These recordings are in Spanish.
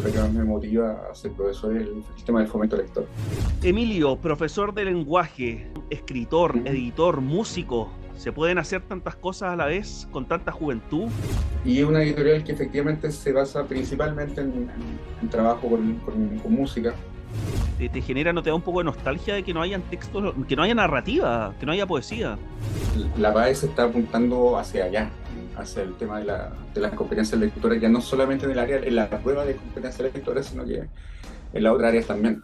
lo que más me motiva a ser profesor es el tema del fomento lector. Emilio, profesor de lenguaje, escritor, Ujú. editor, músico, ¿se pueden hacer tantas cosas a la vez con tanta juventud? Y es una editorial que efectivamente se basa principalmente en trabajo con música. ¿Te genera, no te da un poco de nostalgia de que no hayan textos, que no haya narrativa, que no haya poesía? La PAE se está apuntando hacia allá, hacia el tema de las competencias lectoras, ya no solamente en el área, en la prueba de competencias lectoras, sino que en las otras áreas también.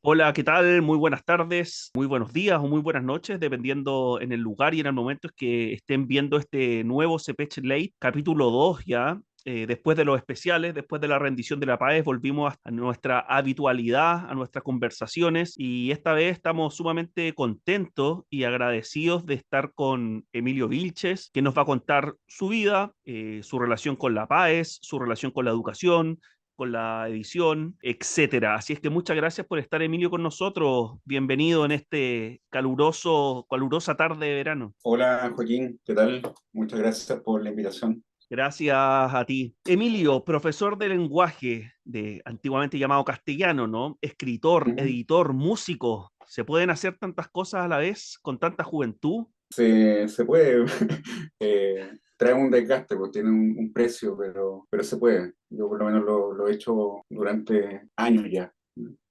Hola, ¿qué tal? Muy buenas tardes, muy buenos días o muy buenas noches, dependiendo en el lugar y en el momento en que estén viendo este nuevo CPH Late, capítulo 2 ya. Después de los especiales, después de la rendición de la PAES, volvimos a nuestra habitualidad, a nuestras conversaciones y esta vez estamos sumamente contentos y agradecidos de estar con Emilio Vilches, que nos va a contar su vida, su relación con la PAES, su relación con la educación, con la edición, etcétera. Así es que muchas gracias por estar, Emilio, con nosotros. Bienvenido en este calurosa tarde de verano. Hola Joaquín, ¿qué tal? Muchas gracias por la invitación. Gracias a ti. Emilio, profesor de lenguaje, de antiguamente llamado castellano, ¿no? Escritor, Ujú. editor, músico. ¿Se pueden hacer tantas cosas a la vez con tanta juventud? Se puede, trae un desgaste, pues tiene un precio, pero se puede. Yo por lo menos lo he hecho durante años ya.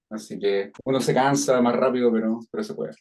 Así que uno se cansa más rápido, pero se puede.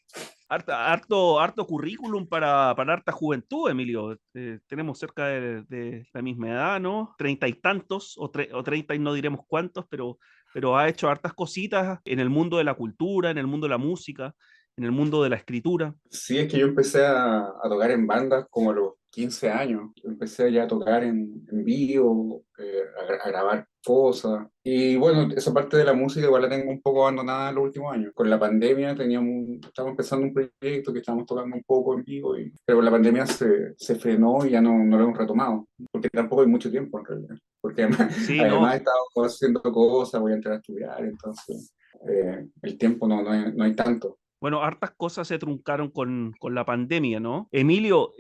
Harto currículum para harta juventud, Emilio. Tenemos cerca de la misma edad, ¿no? Treinta y tantos, o treinta y no diremos cuántos, pero ha hecho hartas cositas en el mundo de la cultura, en el mundo de la música, en el mundo de la escritura. Sí, es que yo empecé a tocar en bandas como a los 15 años. Empecé ya a tocar en vivo, a grabar cosas. Y bueno, esa parte de la música igual la tengo un poco abandonada en los últimos años. Con la pandemia estábamos empezando un proyecto que estábamos tocando un poco en vivo, pero con la pandemia se frenó y ya no lo hemos retomado. Porque tampoco hay mucho tiempo en realidad. Porque además, Sí, además he no. estado haciendo cosas, voy a entrar a estudiar, entonces el tiempo no hay tanto. Bueno, hartas cosas se truncaron con la pandemia, ¿no? Emilio,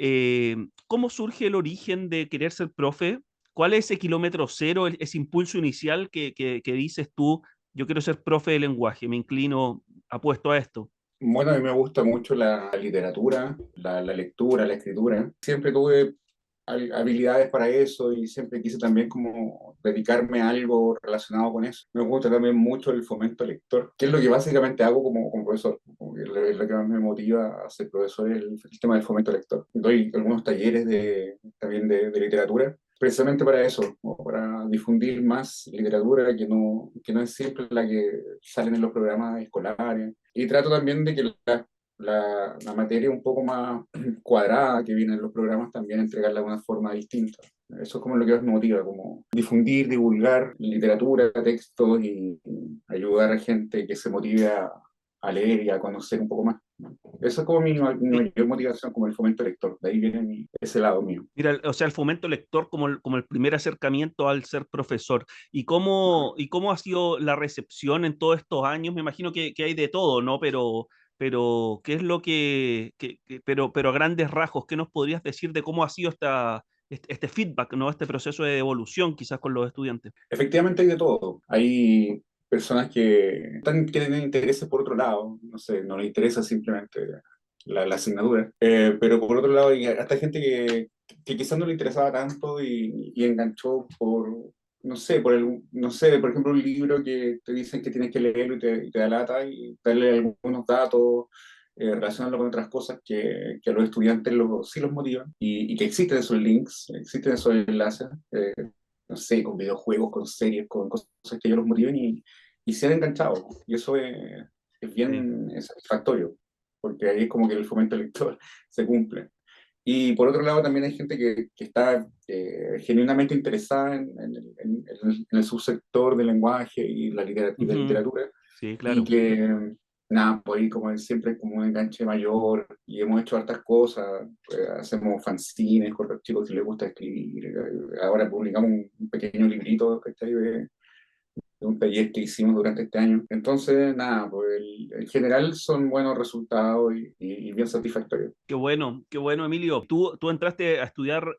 ¿cómo surge el origen de querer ser profe? ¿Cuál es ese kilómetro cero, ese impulso inicial que dices tú, yo quiero ser profe de lenguaje, me inclino, apuesto a esto? Bueno, a mí me gusta mucho la literatura, la lectura, la escritura. Siempre tuve habilidades para eso y siempre quise también como dedicarme a algo relacionado con eso. Me gusta también mucho el fomento lector, que es lo que básicamente hago como profesor. Como que es lo que más me motiva a ser profesor, el tema del fomento lector. Doy algunos talleres también de literatura precisamente para eso, como para difundir más literatura que no es siempre la que salen en los programas escolares. Y trato también de que la materia un poco más cuadrada que viene en los programas también entregarla de una forma distinta. Eso es como lo que más me motiva, como difundir, divulgar literatura, textos y ayudar a gente que se motive a leer y a conocer un poco más. Eso es como mi mayor motivación, como el fomento lector. De ahí viene ese lado mío. Mira, o sea, el fomento lector como el primer acercamiento al ser profesor. ¿Y cómo ha sido la recepción en todos estos años? Me imagino que hay de todo, ¿no? Pero ¿qué es lo pero a grandes rasgos, ¿qué nos podrías decir de cómo ha sido este feedback, ¿no? Este proceso de devolución quizás con los estudiantes. Efectivamente hay de todo. Hay personas que tienen intereses por otro lado, no sé, no les interesa simplemente la asignatura. Pero por otro lado hay hasta gente que quizás no le interesaba tanto y enganchó no sé, no sé, por ejemplo, un libro que te dicen que tienes que leerlo y te da lata y darle algunos datos, relacionarlo con otras cosas que a los estudiantes sí los motivan y que existen esos links, existen esos enlaces. No sé, con videojuegos, con series, con cosas que ellos los motiven y se han enganchado. Y eso es Sí. bien satisfactorio, porque ahí es como que el fomento lector se cumple. Y por otro lado también hay gente que está genuinamente interesada en el subsector del lenguaje y la Ujú. literatura, Sí, y claro. que, nada, pues ahí como siempre es como un enganche mayor, y hemos hecho hartas cosas, hacemos fanzines con los chicos que les gusta escribir, ahora publicamos un pequeño librito, ¿cachai? un taller que hicimos durante este año. Entonces, nada, pues en general son buenos resultados y bien satisfactorios. Qué bueno, Emilio. ¿Tú entraste a estudiar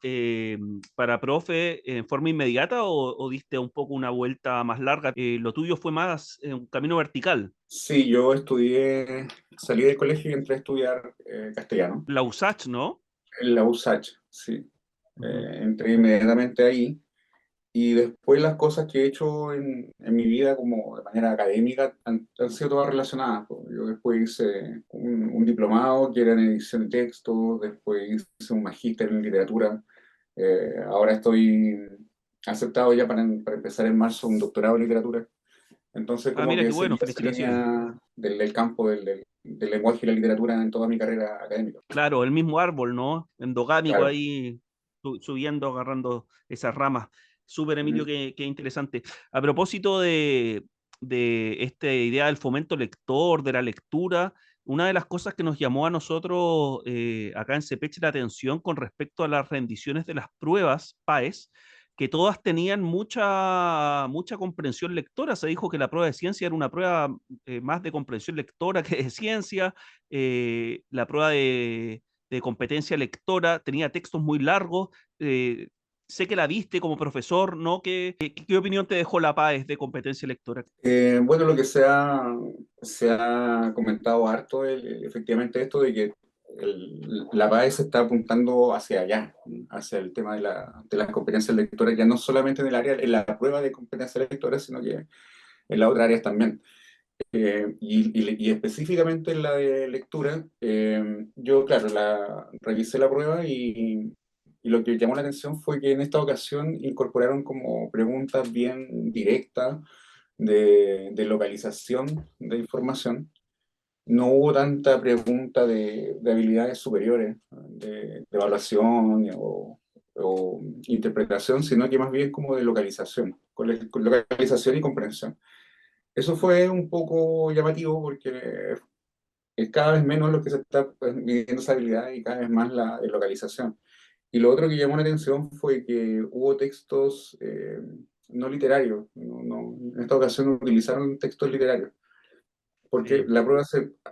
para profe en forma inmediata o diste un poco una vuelta más larga? Lo tuyo fue más un camino vertical. Sí, yo estudié, salí del colegio y entré a estudiar castellano La USACH, ¿no? en la USACH, sí. Ujú. Entré inmediatamente ahí. Y después las cosas que he hecho en mi vida como de manera académica han sido todas relacionadas, pues. Yo después hice un diplomado que era en edición de texto, después hice un magíster en literatura, ahora estoy aceptado ya para empezar en marzo un doctorado en literatura. Entonces Ah, como mira, que qué bueno, seguí esa felicitaciones. línea del campo del lenguaje y la literatura en toda mi carrera académica. Claro, el mismo árbol, ¿no? Endogámico Claro. ahí subiendo, agarrando esas ramas. Súper, Emilio, Ujú. qué interesante. A propósito de esta idea del fomento lector, de la lectura, una de las cosas que nos llamó a nosotros acá en CEPECH la atención con respecto a las rendiciones de las pruebas PAES, que todas tenían mucha comprensión lectora. Se dijo que la prueba de ciencia era una prueba más de comprensión lectora que de ciencia. La prueba de competencia lectora tenía textos muy largos. eh, Sé que la viste como profesor, ¿no? ¿Qué opinión te dejó la PAES de competencia lectora? Bueno, lo que se ha comentado harto, efectivamente esto de que la PAE se está apuntando hacia allá, hacia el tema de las competencias lectoras, ya no solamente en el área, en la prueba de competencias lectoras, sino que en las otras áreas también. Y específicamente en la de lectura, yo, claro, revisé la prueba y lo que llamó la atención fue que en esta ocasión incorporaron como preguntas bien directas de localización de información. No hubo tanta pregunta de habilidades superiores, de evaluación o interpretación, sino que más bien como de localización, con localización y comprensión. Eso fue un poco llamativo porque es cada vez menos lo que se está pues, midiendo esa habilidad y cada vez más la de localización. Y lo otro que llamó la atención fue que hubo textos no literarios. En esta ocasión no utilizaron textos literarios, porque Sí. la prueba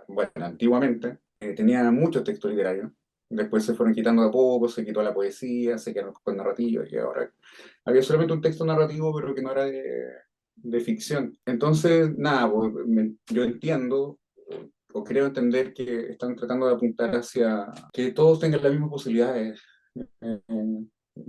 bueno, antiguamente tenía muchos textos literarios. Después se fueron quitando de a poco, se quitó la poesía, se quedaron con narrativas, y ahora había solamente un texto narrativo, pero que no era de ficción. Entonces, nada, pues, yo entiendo o creo entender que están tratando de apuntar hacia que todos tengan las mismas posibilidades,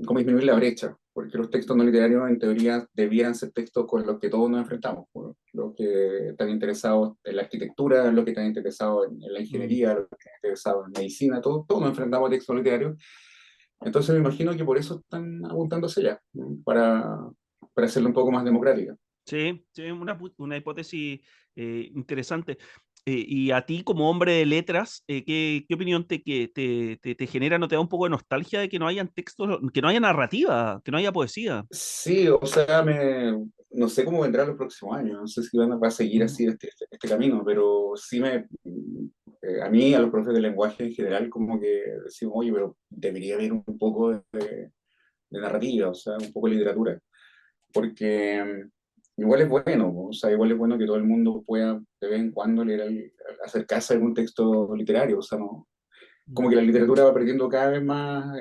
como disminuir la brecha, porque los textos no literarios en teoría debieran ser textos con los que todos nos enfrentamos, pues, los que están interesados en la arquitectura, los que están interesados en la Mm. ingeniería, los que están interesados en medicina, todos nos enfrentamos a textos literarios. Entonces me imagino que por eso están apuntando hacia allá, ¿no? Para hacerlo un poco más democrática. Sí, sí, una hipótesis interesante. Y a ti, como hombre de letras, ¿qué opinión te genera? ¿No te da un poco de nostalgia de que no hayan textos, que no haya narrativa, que no haya poesía? Sí, o sea, no sé cómo vendrá los próximos años, no sé si va a seguir Ujú. así este camino, pero sí a mí, a los profes de lenguaje en general, como que decimos, oye, pero debería haber un poco de narrativa, o sea, un poco de literatura, porque igual es bueno, o sea, igual es bueno que todo el mundo pueda de vez en cuando acercarse a algún texto literario, o sea, no, como que la literatura va perdiendo cada vez más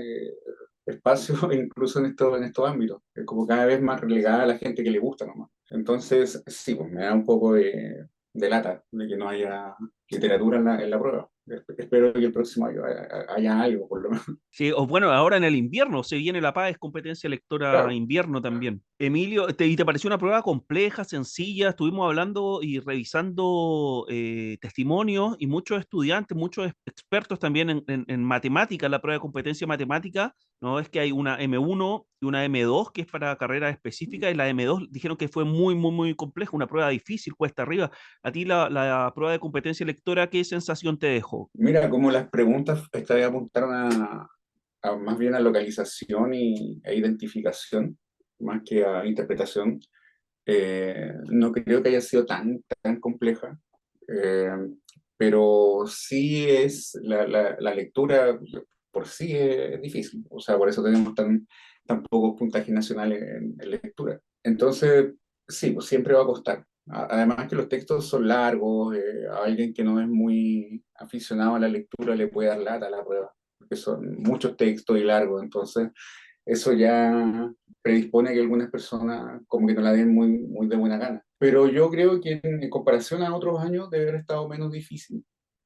espacio, incluso en estos ámbitos. Es como cada vez más relegada a la gente que le gusta nomás. Entonces, sí, pues me da un poco de lata de que no haya literatura en la prueba. Espero que el próximo año haya algo, por lo menos. Sí, o bueno, ahora en el invierno se viene la PAES, competencia lectora Claro. invierno también. Emilio, ¿y te pareció una prueba compleja, sencilla? Estuvimos hablando y revisando testimonios y muchos estudiantes, muchos expertos también en matemática, la prueba de competencia matemática, ¿no? Es que hay una M1 y una M2 que es para carreras específicas y la M2 dijeron que fue muy compleja, una prueba difícil, cuesta arriba. A ti la prueba de competencia lectora, ¿qué sensación te dejó? Mira, como las preguntas esta vez apuntaron más bien a localización e identificación, más que a interpretación. No creo que haya sido tan compleja, eh, pero sí es la lectura por sí es difícil. O sea, por eso tenemos tan pocos puntajes nacionales en lectura. Entonces, Sí, pues siempre va a costar. Además que los textos son largos, a alguien que no es muy aficionado a la lectura le puede dar lata a la prueba, porque son muchos textos y largos, entonces eso ya predispone a que algunas personas como que no la den muy de buena gana. Pero yo creo que en comparación a otros años debe haber estado menos difícil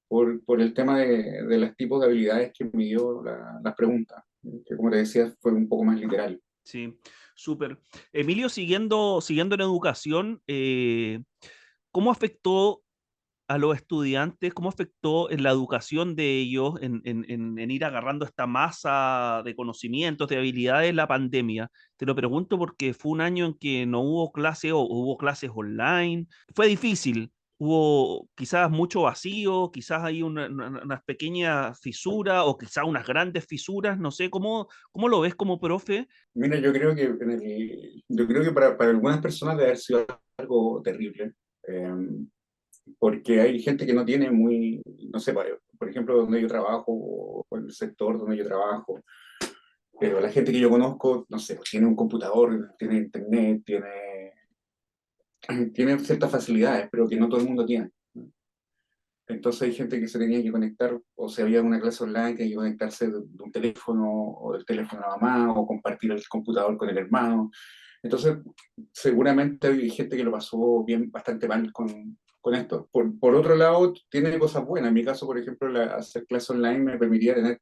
por el tema de los tipos de habilidades que me dio las preguntas, que como te decía fue un poco más literal. Sí, súper. Emilio, siguiendo en educación, ¿cómo afectó a los estudiantes, cómo afectó en la educación de ellos, en ir agarrando esta masa de conocimientos, de habilidades la pandemia? Te lo pregunto porque fue un año en que no hubo clase o hubo clases online. Fue difícil. Hubo quizás mucho vacío, quizás hay unas pequeñas fisuras o quizás unas grandes fisuras, no sé, ¿cómo lo ves como profe? Mira, yo creo que para algunas personas debe haber sido algo terrible, eh, porque hay gente que no tiene no sé, por ejemplo, donde yo trabajo o en el sector donde yo trabajo, pero la gente que yo conozco, no sé, pues tiene un computador, tiene internet, tiene ciertas facilidades, pero que no todo el mundo tiene. Entonces hay gente que se tenía que conectar, o si había una clase online, que hay que conectarse de un teléfono o del teléfono a la mamá, o compartir el computador con el hermano. Entonces, seguramente hay gente que lo pasó bien, bastante mal con esto. Por otro lado, tiene cosas buenas. En mi caso, por ejemplo, hacer clase online me permitía tener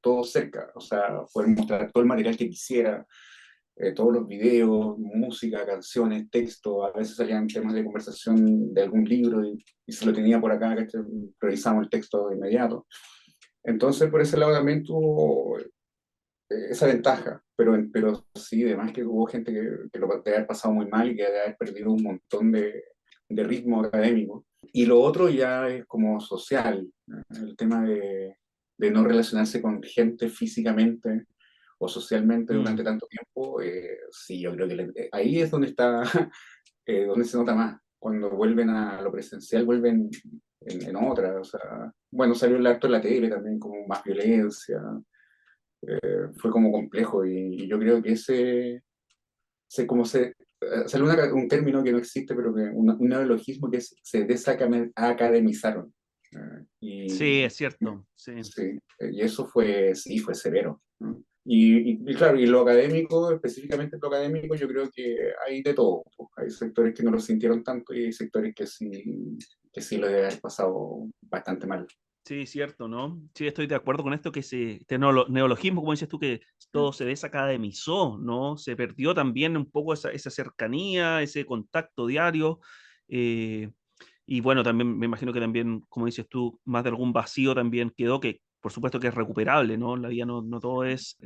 todo cerca, o sea, poder mostrar todo el material que quisiera, todos los videos, música, canciones, texto, a veces salían temas de conversación de algún libro y se lo tenía por acá, que revisamos el texto de inmediato. Entonces, por ese lado también tuvo esa ventaja, pero sí, además que hubo gente que lo debe haber pasado muy mal y que debe haber perdido un montón de ritmo académico. Y lo otro ya es como social, el tema de no relacionarse con gente físicamente o socialmente Mm. durante tanto tiempo, sí, yo creo que ahí es donde está, donde se nota más. Cuando vuelven a lo presencial, vuelven en otra. O sea, bueno, salió el acto en la tele también, como más violencia, fue como complejo. Y yo creo que como salió un término que no existe, pero que un neologismo que se desacademizaron. Sí, Y es cierto, sí. sí, y eso fue, sí, fue severo, ¿no? Y claro, y lo académico, específicamente lo académico, yo creo que hay de todo, pues. Hay sectores que no lo sintieron tanto y hay sectores que sí lo deben haber pasado bastante mal. Sí, cierto, ¿no? Sí, estoy de acuerdo con esto que este neologismo, como dices tú, que todo se desacademizó, ¿no? Se perdió también un poco esa cercanía, ese contacto diario. eh, y bueno, también me imagino que también, como dices tú, más de algún vacío también quedó, que por supuesto que es recuperable, ¿no? La vida no todo es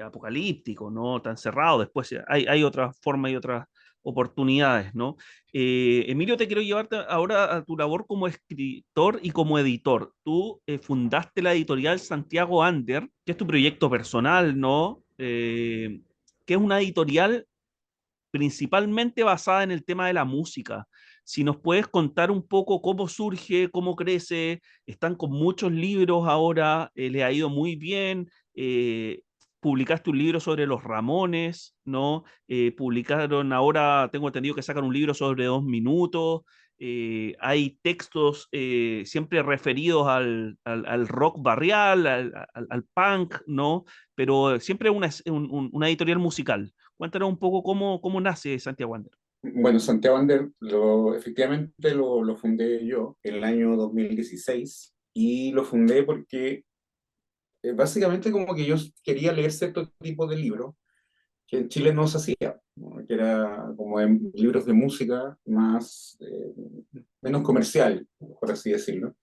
apocalíptico, ¿no? Tan cerrado. Después hay otras formas y otras oportunidades, ¿no? Emilio, te quiero llevarte ahora a tu labor como escritor y como editor. Tú fundaste la editorial Santiago Ander, que es tu proyecto personal, ¿no? Que es una editorial principalmente basada en el tema de la música. Si nos puedes contar un poco cómo surge, cómo crece, están con muchos libros ahora, le ha ido muy bien. Publicaste un libro sobre los Ramones, ¿no? Publicaron ahora, tengo entendido que sacan un libro sobre 2 minutos. Hay textos siempre referidos al rock barrial, al punk, ¿no? Pero siempre una editorial musical. Cuéntanos un poco cómo nace Santiago Wander. Bueno, Santiago Ander, efectivamente lo fundé yo en el año 2016 y lo fundé porque básicamente como que yo quería leer cierto tipo de libros que en Chile no se hacía, ¿no? Que era como libros de música más, menos comercial, por así decirlo.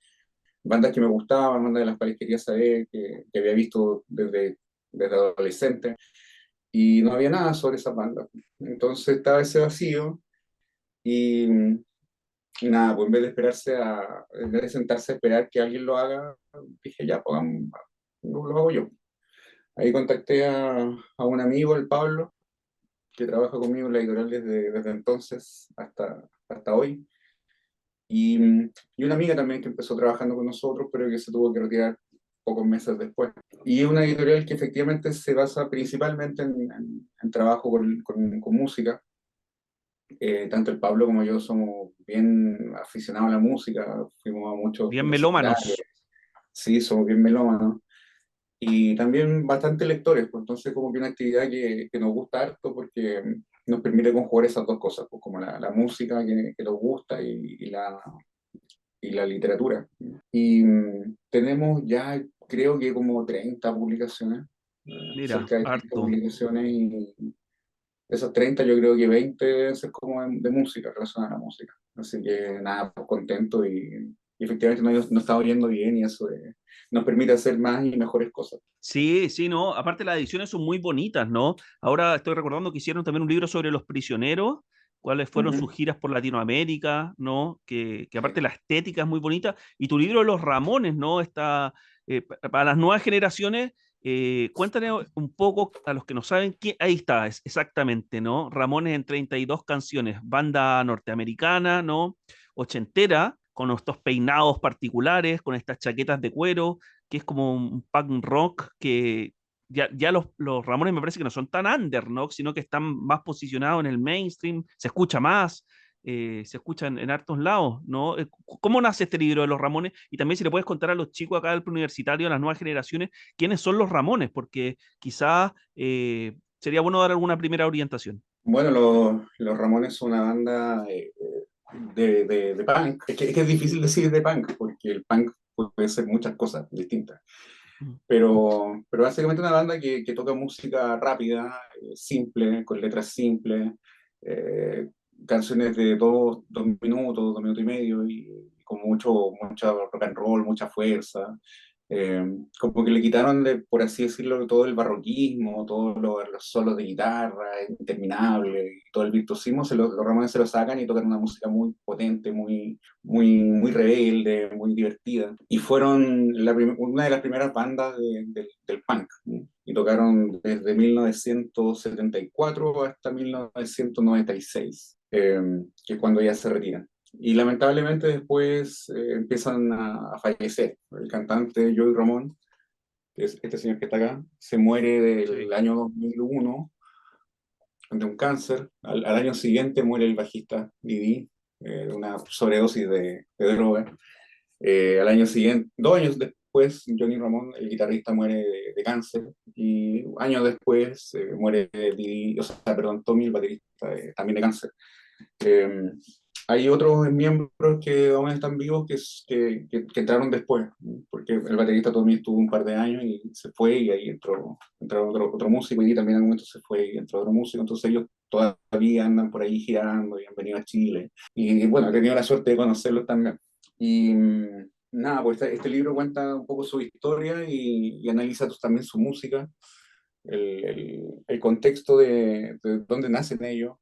Bandas que me gustaban, bandas de las cuales quería saber, que había visto desde adolescente, y no había nada sobre esas bandas. Entonces estaba ese vacío, y nada, pues en vez de sentarse a esperar que alguien lo haga, dije, ya, pues lo hago yo. Ahí contacté a un amigo, el Pablo, que trabaja conmigo en la editorial desde entonces hasta hoy. Y una amiga también que empezó trabajando con nosotros, pero que se tuvo que retirar pocos meses después. Y es una editorial que efectivamente se basa principalmente en trabajo con música. Tanto el Pablo como yo somos bien aficionados a la música, fuimos a muchos Bien recitales, melómanos. sí, somos bien melómanos. Y también bastante lectores, pues entonces como que una actividad que nos gusta harto porque nos permite conjugar esas dos cosas, pues como la música que nos gusta y la literatura. Y tenemos ya creo que como 30 publicaciones, Mira, cerca de 30 harto. publicaciones y de esas 30 yo creo que 20 deben ser como de música, relacionadas a la música. Así que nada, pues contento y efectivamente nos está oyendo bien y eso nos permite hacer más y mejores cosas. Sí, sí, no. Aparte las ediciones son muy bonitas, ¿no? Ahora estoy recordando que hicieron también un libro sobre los prisioneros, cuáles fueron sus Ujú. giras por Latinoamérica, ¿no? Que Sí. aparte la estética es muy bonita. Y tu libro de los Ramones, ¿no? Está, para las nuevas generaciones, cuéntale un poco a los que no saben, ahí está, exactamente, ¿no? Ramones en 32 canciones, banda norteamericana, ¿no? Ochentera, con estos peinados particulares, con estas chaquetas de cuero que es como un punk rock que ya los Ramones me parece que no son tan under, ¿no? Sino que están más posicionados en el mainstream, se escucha más, se escucha en hartos lados, ¿no? ¿Cómo nace este libro de los Ramones? Y también si le puedes contar a los chicos acá del preuniversitario, a las nuevas generaciones, quiénes son los Ramones, porque quizás sería bueno dar alguna primera orientación. Bueno, los Ramones son una banda de punk. Es que es difícil decir de punk, porque el punk puede ser muchas cosas distintas. Mm. Pero básicamente una banda que toca música rápida, simple, con letras simples, eh, canciones de dos minutos, 2 minutos y medio, y con mucho rock and roll, mucha fuerza. Eh, Como que le quitaron, por así decirlo, todo el barroquismo, todos los solos de guitarra interminables, y todo el virtuosismo, los Ramones se lo sacan y tocan una música muy potente, muy rebelde, muy divertida. Y fueron una de las primeras bandas del punk, ¿no? Y tocaron desde 1974 hasta 1996, que es cuando ya se retiran. Y lamentablemente después empiezan a fallecer. El cantante Joey Ramón, que es este señor que está acá, se muere Sí. del año 2001 de un cáncer. Al año siguiente muere el bajista Didi, de una sobredosis de droga. Al año siguiente, 2 años después, Johnny Ramón, el guitarrista, muere de cáncer. Y años después muere Didi, o sea, perdón, Tommy, el baterista, también de cáncer. Eh, Hay otros miembros que aún están vivos que entraron después, ¿no? Porque el baterista Tommy estuvo un par de años y se fue y ahí entró otro músico y también en algún momento se fue y entró otro músico, entonces ellos todavía andan por ahí girando y han venido a Chile. Y bueno, he tenido la suerte de conocerlos también. Y nada, pues este libro cuenta un poco su historia y analiza también su música, el contexto de dónde nacen ellos,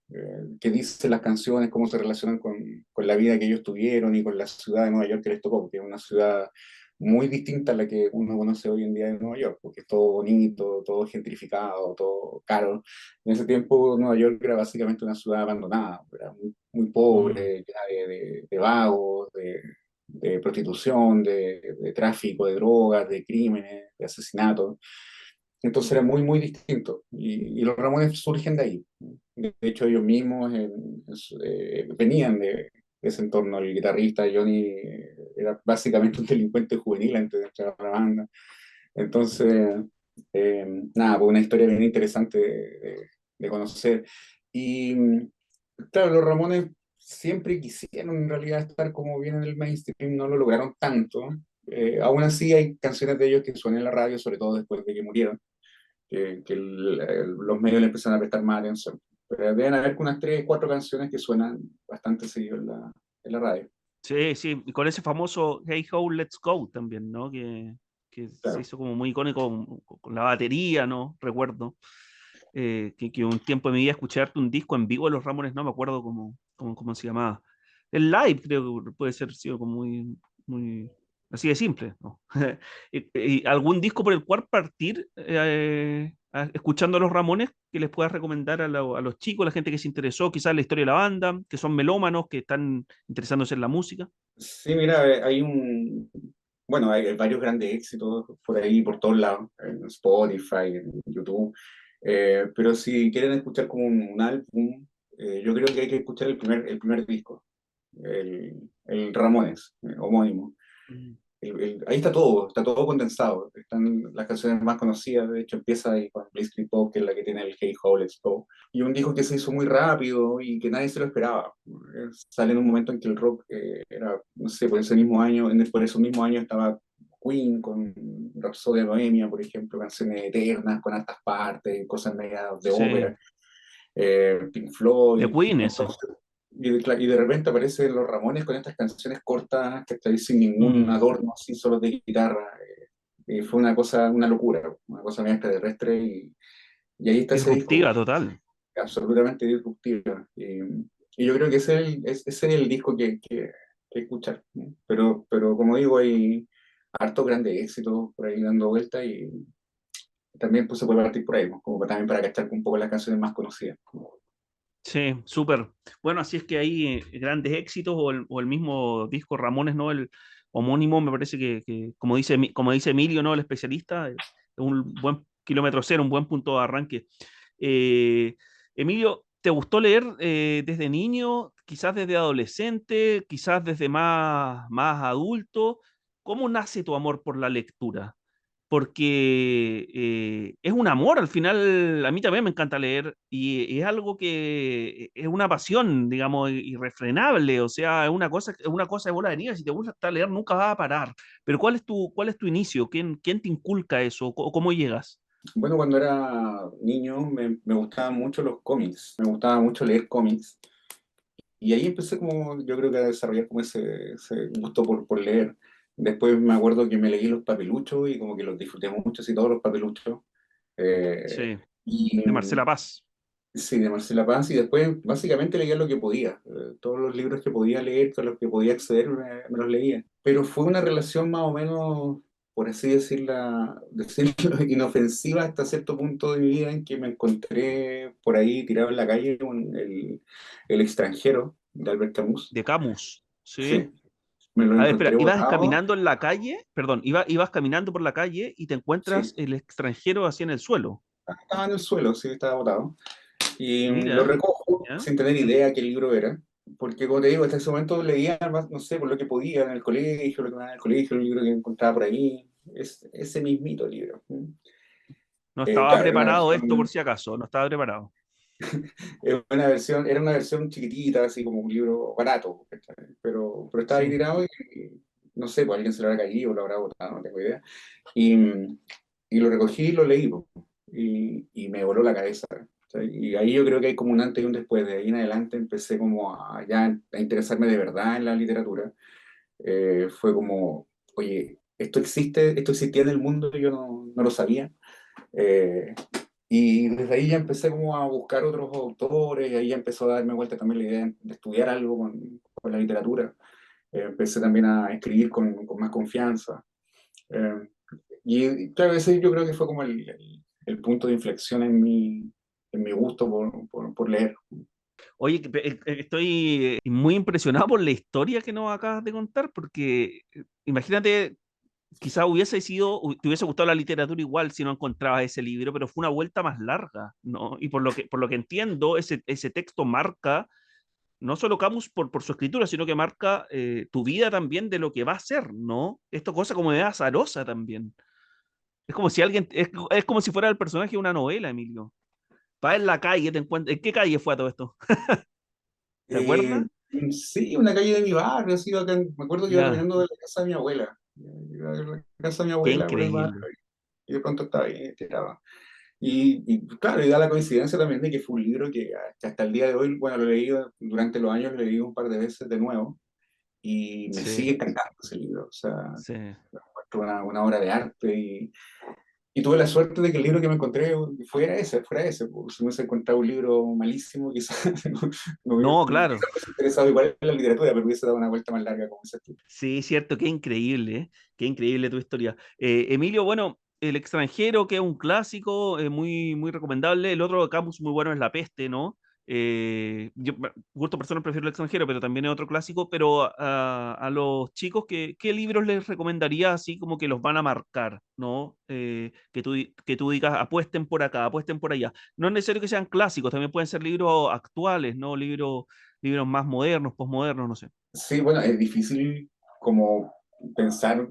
qué dicen las canciones, cómo se relacionan con la vida que ellos tuvieron y con la ciudad de Nueva York que les tocó, porque es una ciudad muy distinta a la que uno conoce hoy en día de Nueva York, porque es todo bonito, todo gentrificado, todo caro. En ese tiempo Nueva York era básicamente una ciudad abandonada, era muy Mm. pobre, llena de vagos, de prostitución, de tráfico, de drogas, de crímenes, de asesinatos. Entonces era muy distinto. Y los Ramones surgen de ahí. De hecho, ellos mismos venían de ese entorno. El guitarrista Johnny era básicamente un delincuente juvenil antes de entrar a la banda. Entonces, nada, pues una historia bien interesante de conocer. Y claro, los Ramones siempre quisieron en realidad estar como bien en el mainstream, no lo lograron tanto. Aún así hay canciones de ellos que suenan en la radio, sobre todo después de que murieron, que los medios le empiezan a prestar más atención. Pero deben haber unas 3, 4 canciones que suenan bastante seguido en la radio. Sí, sí, y con ese famoso Hey Ho, Let's Go también, ¿no? Que se Claro. hizo como muy icónico con la batería, ¿no? Recuerdo que un tiempo de mi vida escuché harto un disco en vivo de los Ramones, no me acuerdo cómo se llamaba. El live creo que puede ser sido como muy así de simple, ¿no? Y algún disco por el cual partir escuchando a los Ramones que les puedas recomendar a los chicos, a la gente que se interesó, quizás en la historia de la banda, que son melómanos, que están interesándose en la música. Sí, mira, bueno, hay varios grandes éxitos por ahí, por todos lados, en Spotify, en YouTube. Pero si quieren escuchar como un álbum, yo creo que hay que escuchar el primer disco, el Ramones, homónimo. Mm. Ahí está todo condensado. Están las canciones más conocidas, de hecho empieza ahí con Blitzkrieg Pop, que es la que tiene el Hey Ho, Let's Go. Y un disco que se hizo muy rápido y que nadie se lo esperaba. Sale en un momento en que el rock era, no sé, por ese mismo año, por esos mismos años estaba Queen con Rhapsody Bohemia, por ejemplo, canciones eternas con altas partes, cosas medias de Sí, ópera, Pink de Floyd. Queen ese. Entonces, y de repente aparecen los Ramones con estas canciones cortas que está sin ningún Mm. adorno, así solo de guitarra. Y fue una cosa, una locura, una cosa medio extraterrestre. Y ahí está ese disco, Disruptiva total. absolutamente disruptiva. Y yo creo que ese es el disco que escuchar, ¿no? Pero como digo, hay harto grandes éxitos por ahí dando vueltas y también pues, se puede partir por ahí, ¿no? Como también para cachar un poco las canciones más conocidas. Sí, súper. Bueno, así es que hay grandes éxitos o el mismo disco Ramones, ¿no? El homónimo, me parece que como dice Emilio, ¿no? El especialista, es un buen kilómetro cero, un buen punto de arranque. Eh, Emilio, ¿te gustó leer desde niño, quizás desde adolescente, quizás desde más adulto? ¿Cómo nace tu amor por la lectura? Porque es un amor, al final a mí también me encanta leer y es algo que es una pasión, digamos, irrefrenable, o sea, es una cosa de bola de nieve, si te gusta leer nunca vas a parar, pero cuál es tu inicio? ¿Quién te inculca eso? ¿Cómo llegas? Bueno, cuando era niño me gustaban mucho los cómics, me gustaba mucho leer cómics. Y ahí empecé como, yo creo que a desarrollar como ese gusto por leer. Después me acuerdo que me leí los papeluchos y como que los disfruté mucho, así todos los papeluchos. Eh, Sí, y de Marcela Paz. sí, de Marcela Paz. Y después básicamente leía lo que podía. Todos los libros que podía leer, todos los que podía acceder, me los leía. Pero fue una relación más o menos, por así decirlo, inofensiva hasta cierto punto de mi vida en que me encontré por ahí tirado en la calle con el extranjero de Albert Camus. De Camus, ¿sí? Sí, me lo A ver, espera, encontré ibas botado. caminando en la calle, perdón, ibas caminando por la calle y te encuentras Sí, el extranjero así en el suelo. estaba en el suelo, sí, estaba botado. Y lo Mira, recojo ¿ya? sin tener idea qué libro era, porque como te digo, hasta ese momento leía más, no sé, por lo que podía en el colegio, lo que me daba en el colegio, el libro que encontraba por ahí, ese mismito libro. No estaba Claro, era una preparado esto por versión, si acaso, no estaba preparado. era una versión chiquitita, así como un libro barato, ¿cachai? Pero estaba ahí Sí. tirado y no sé, pues alguien se lo habrá caído o lo habrá botado, no tengo idea. Y, y lo recogí y lo leí, po, y me voló la cabeza. ¿Cachai? Y ahí yo creo que hay como un antes y un después. De ahí en adelante empecé como ya a interesarme de verdad en la literatura. Fue como, oye, esto existía en el mundo y yo no lo sabía. Eh, y desde ahí ya empecé como a buscar otros autores, y ahí ya empezó a darme vuelta también la idea de estudiar algo con la literatura. Empecé también a escribir con más confianza. Eh, y claro, ese yo creo que fue como el punto de inflexión en mi gusto por leer. Oye, estoy muy impresionado por la historia que nos acabas de contar, porque imagínate, quizás te hubiese gustado la literatura igual si no encontrabas ese libro, pero fue una vuelta más larga, ¿no? Y por lo que entiendo, ese texto marca no solo Camus por su escritura, sino que marca tu vida también de lo que va a ser, ¿no? Esto cosa como de azarosa también. Es como si es como si fuera el personaje de una novela, Emilio. Va en la calle, te encuentras. ¿En qué calle fue a todo esto? ¿Te Eh, acuerdas? sí, una calle de mi barrio, así, me acuerdo que iba Ya, caminando de la casa de mi abuela. Iba de la casa de mi qué abuela por el barrio increíble. y de pronto estaba ahí tirado. Y claro, y da la coincidencia también de que fue un libro que hasta el día de hoy, bueno, lo he leído durante los años, lo he leído un par de veces de nuevo y me Sí, sigue encantando ese libro. O sea, sí. lo encuentro una obra de arte y tuve la suerte de que el libro que me encontré fuera ese. Porque si me hubiese encontrado un libro malísimo, quizás No, quizás claro. me hubiese interesado igual en la literatura, pero hubiese dado una vuelta más larga, como dices tú. Sí, cierto, qué increíble, ¿eh? Qué increíble tu historia. Emilio, bueno, El extranjero, que es un clásico, muy recomendable. El otro de Camus muy bueno es La peste, ¿no? Gusto personal prefiero el extranjero, pero también es otro clásico. Pero a los chicos, ¿qué libros les recomendaría así como que los van a marcar, ¿no? Que tú digas, apuesten por acá, apuesten por allá. No es necesario que sean clásicos, también pueden ser libros actuales, ¿no? Libros más modernos, posmodernos, no sé. Sí, bueno, es difícil como pensar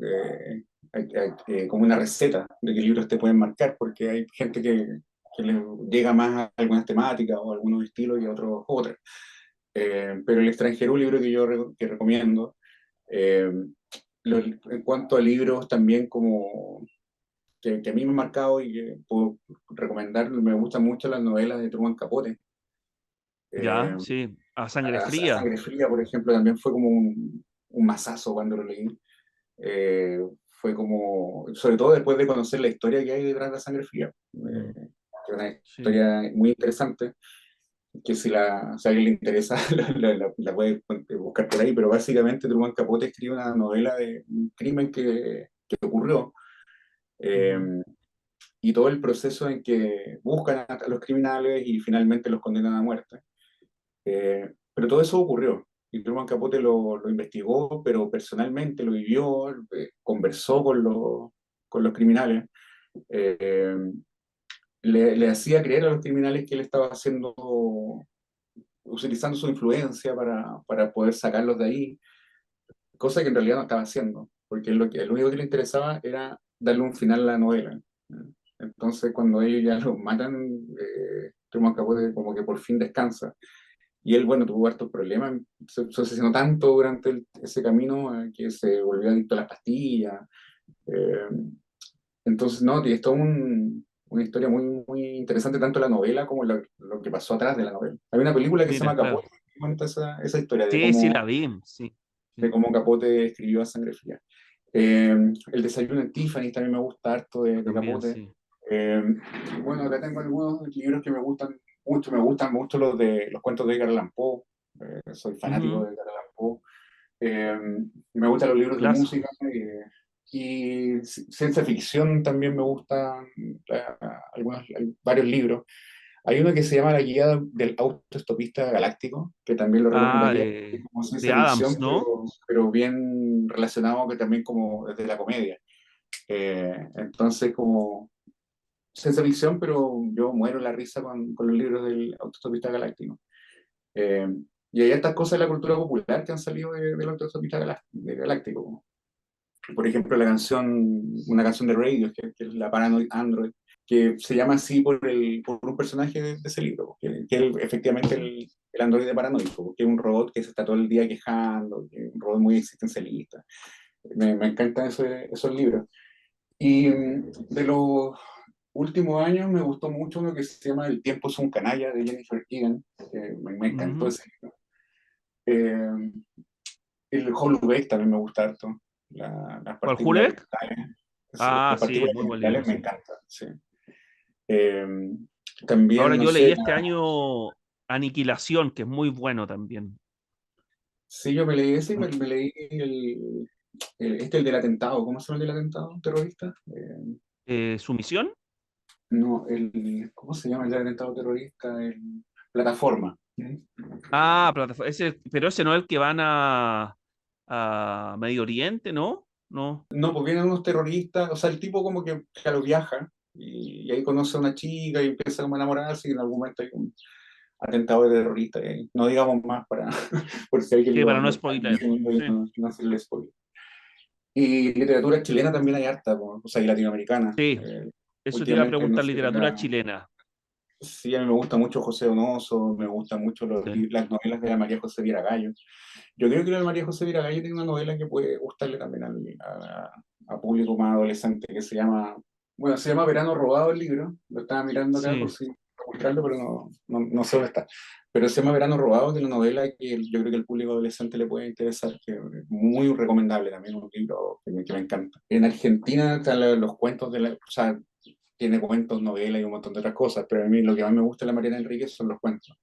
como una receta de qué libros te pueden marcar, porque hay gente que le llega más a algunas temáticas o algunos estilos y a otros otras. Pero El extranjero, un libro que que recomiendo. Eh, en cuanto a libros también como que a mí me han marcado y que puedo recomendar, me gustan mucho las novelas de Truman Capote. Ya, Eh, sí, a sangre a fría. Sangre Fría, por ejemplo, también fue como un masazo cuando lo leí. Fue como, sobre todo después de conocer la historia que hay detrás de Sangre Fría, Mm, que es una sí, historia muy interesante, que si a alguien le interesa la puede buscar por ahí, pero básicamente Truman Capote escribe una novela de un crimen que ocurrió, eh, ujú, y todo el proceso en que buscan a los criminales y finalmente los condenan a muerte. Pero todo eso ocurrió. Y Truman Capote lo investigó, pero personalmente lo vivió, conversó con los criminales, eh, le hacía creer a los criminales que él estaba haciendo, utilizando su influencia para poder sacarlos de ahí, cosa que en realidad no estaba haciendo, porque lo único que le interesaba era darle un final a la novela. Entonces, cuando ellos ya lo matan, Truman Capote como que por fin descansa. Y él, bueno, tuvo hartos problemas, se obsesionó tanto durante ese camino, que se volvió adicto a las pastillas. eh, entonces, no, y es toda una historia muy, muy interesante, tanto la novela como lo que pasó atrás de la novela. Hay una película que se mira, llama está. Capote que cuenta esa historia Sí, sí, la vi, sí. de Sí. cómo Capote escribió a Sangre Fría. El desayuno en Tiffany también me gusta harto de También, Capote. sí. Eh, bueno, acá tengo algunos libros que me gustan mucho. Me gustan mucho los cuentos de Edgar Allan Poe. Soy fanático Ujú, de Edgar Allan Poe. Eh, Me gustan los libros de clásico. música. Y ciencia ficción también me gustan, hay varios libros. Hay uno que se llama La Guía del Autoestopista Galáctico, que también lo Ah, recomendaría, que es como de ciencia ficción, Adams, ¿no? pero bien relacionado que también como desde la comedia. Entonces, como ciencia ficción, pero yo muero la risa con los libros del Autostopista Galáctico. Eh, y hay estas cosas de la cultura popular que han salido del Autostopista Galáctico. Por ejemplo, una canción de Radio, que es la Paranoid Android, que se llama así por un personaje de ese libro, que es efectivamente el androide paranoico, que es un robot que se está todo el día quejando, que es un robot muy existencialista. Me encantan esos libros. Y de los últimos años me gustó mucho uno que se llama El tiempo es un canalla de Jennifer Egan, que me encantó Ujú. ese libro. Eh, el Holodeck también me gusta harto, las ¿Cuál, partículas Hulek? elementales. Ah, Las sí, partículas muy buen libro, elementales me sí. encantan, sí. Eh, Ahora También, no yo leí sé, este año Aniquilación, que es muy bueno también. sí, yo me leí ese, Muy- me leí el del atentado, ¿cómo se llama el del atentado terrorista? ¿Sumisión? No, ¿cómo se llama el del atentado terrorista? Plataforma. ¿Mm? Ah, pero ese no es el que van a Medio Oriente, ¿no? No. No, pues vienen unos terroristas, o sea, el tipo como que claro, viaja y ahí conoce a una chica y empieza como a enamorarse y en algún momento hay un atentado de terrorista. No digamos más por si alguien Sí, para no lo está spoiler. viendo y Sí. no hacerle spoiler. Y literatura chilena también hay harta, o sea, y latinoamericana. Sí, eso te iba a Últimamente, no preguntar, sé, literatura chilena. sí, a mí me gusta mucho José Donoso, me gustan mucho Sí. las novelas de la María José Viragallo. Yo creo que la María José Viragallo tiene una novela que puede gustarle también a público más adolescente, que se llama Verano Robado el libro, lo estaba mirando acá por Sí. si para buscarlo, pero no sé dónde está. Pero se llama Verano Robado, que es una novela que yo creo que el público adolescente le puede interesar, que es muy recomendable también, un libro que me encanta. En Argentina están los cuentos o sea, tiene cuentos, novelas y un montón de otras cosas, pero a mí lo que más me gusta de la Mariana Enríquez son los cuentos.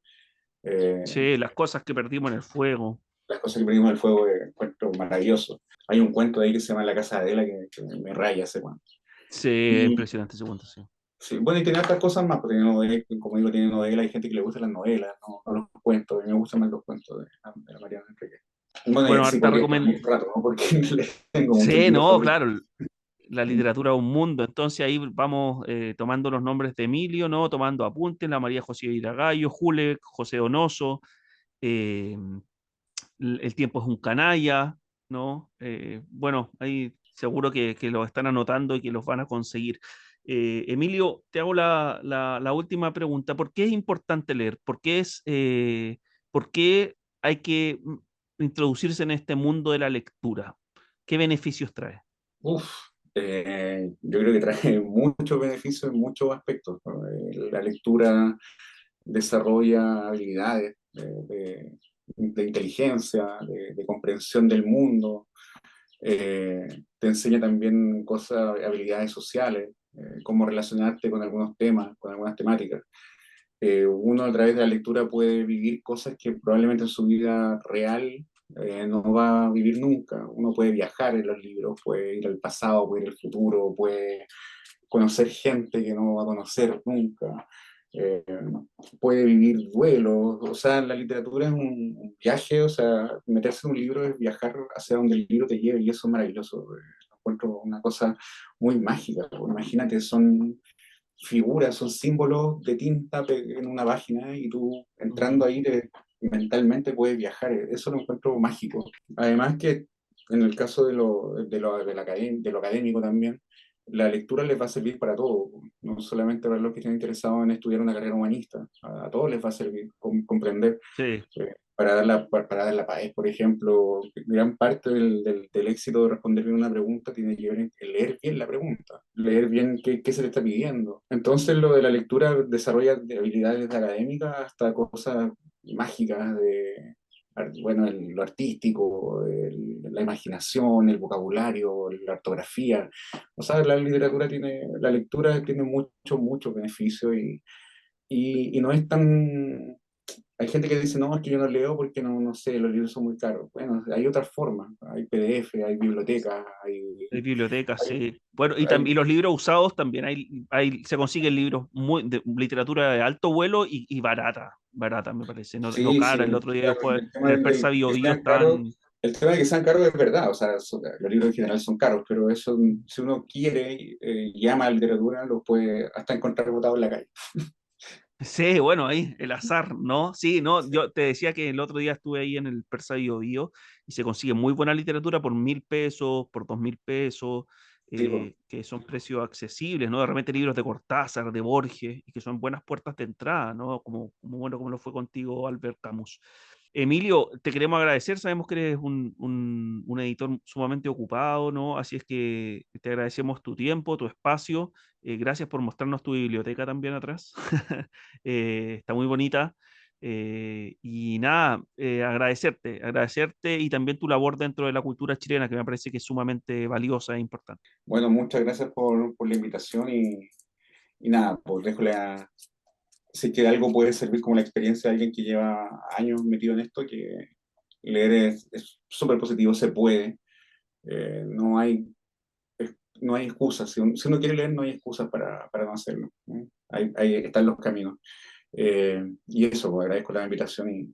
Eh, Sí, las cosas que perdimos en el fuego. las cosas que venimos del fuego encuentro maravilloso. Hay un cuento ahí que se llama La Casa de Adela que me raya ese cuento. Sí, es Y impresionante ese cuento, sí. Sí, bueno, y tiene otras cosas más, porque tiene como digo, tiene novela, hay gente que le gusta las novelas, no los cuentos, a mí me gustan más los cuentos de la Mariana Enrique. Bueno, y Bueno, así harta podría estar recomendación. mucho rato, ¿no? Porque le tengo muchos Sí, libros no, favoritos. claro, la literatura es un mundo. Entonces ahí vamos tomando los nombres de Emilio, ¿no? Tomando apuntes, la María José Iragallo, Jule, José Donoso, eh, el tiempo es un canalla, ¿no? Bueno, ahí seguro que los están anotando y que los van a conseguir. Emilio, te hago la última pregunta. ¿Por qué es importante leer? ¿Por qué hay que introducirse en este mundo de la lectura? ¿Qué beneficios trae? Uf, yo creo que trae muchos beneficios en muchos aspectos, ¿no? La lectura desarrolla habilidades de inteligencia, de comprensión del mundo, te enseña también cosas, habilidades sociales, cómo relacionarte con algunos temas, con algunas temáticas. Uno a través de la lectura puede vivir cosas que probablemente en su vida real no va a vivir nunca. Uno puede viajar en los libros, puede ir al pasado, puede ir al futuro, puede conocer gente que no va a conocer nunca, eh, puede vivir duelos. O sea, la literatura es un viaje, o sea, meterse en un libro es viajar hacia donde el libro te lleve y eso es maravilloso. Lo encuentro una cosa muy mágica. Imagínate, son figuras, son símbolos de tinta en una página y tú entrando Ujú. ahí mentalmente puedes viajar. Eso lo encuentro mágico. Además que en el caso de lo académico también, la lectura les va a servir para todo, no solamente para los que estén interesados en estudiar una carrera humanista, a todos les va a servir comprender Sí, para dar la paz, por ejemplo, gran parte del éxito de responder bien una pregunta tiene que ver en leer bien la pregunta, leer bien qué se le está pidiendo. Entonces, lo de la lectura desarrolla de habilidades académicas hasta cosas mágicas bueno, lo artístico, la imaginación, el vocabulario, la ortografía. O sea, la lectura tiene mucho beneficio y no es tan hay gente que dice, no, es que yo no leo porque no sé, los libros son muy caros. Bueno, hay otras formas, hay PDF, hay bibliotecas, hay bibliotecas, hay, sí. Bueno, y hay- también los libros usados también se consiguen libros de literatura de alto vuelo y barata me parece, no sí, cara. sí, El otro día después el en tema el Persa de Bio que Bio sean caros, estaban. el tema de que sean caros es verdad, o sea, los libros en general son caros, pero eso, si uno quiere y ama la literatura, lo puede hasta encontrar botado en la calle. Sí, bueno, ahí el azar, ¿no? Sí, no, Sí, yo te decía que el otro día estuve ahí en el Persa Bio Bio y se consigue muy buena literatura por 1.000 pesos, por 2.000 pesos, sí, po. que son precios accesibles, ¿no? De repente libros de Cortázar, de Borges, y que son buenas puertas de entrada, ¿no? Bueno, como lo fue contigo, Albert Camus. Emilio, te queremos agradecer, sabemos que eres un editor sumamente ocupado, ¿no? Así es que te agradecemos tu tiempo, tu espacio. Gracias por mostrarnos tu biblioteca también atrás. Está muy bonita. Y nada, agradecerte y también tu labor dentro de la cultura chilena, que me parece que es sumamente valiosa e importante. Bueno, muchas gracias por la invitación y nada, pues dejo si es que algo puede servir como la experiencia de alguien que lleva años metido en esto, que leer es súper positivo, se puede. No hay, no hay excusas. Si uno quiere leer, no hay excusas para no hacerlo, ¿no? Ahí están los caminos. Y eso, pues, agradezco la invitación y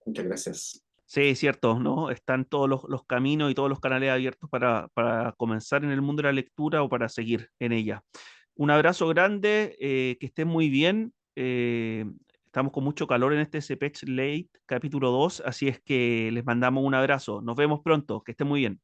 muchas gracias. Sí, es cierto, ¿no? Están todos los caminos y todos los canales abiertos para comenzar en el mundo de la lectura o para seguir en ella. Un abrazo grande, que estén muy bien. Estamos con mucho calor en este CPECH Late capítulo 2, así es que les mandamos un abrazo. Nos vemos pronto, que estén muy bien.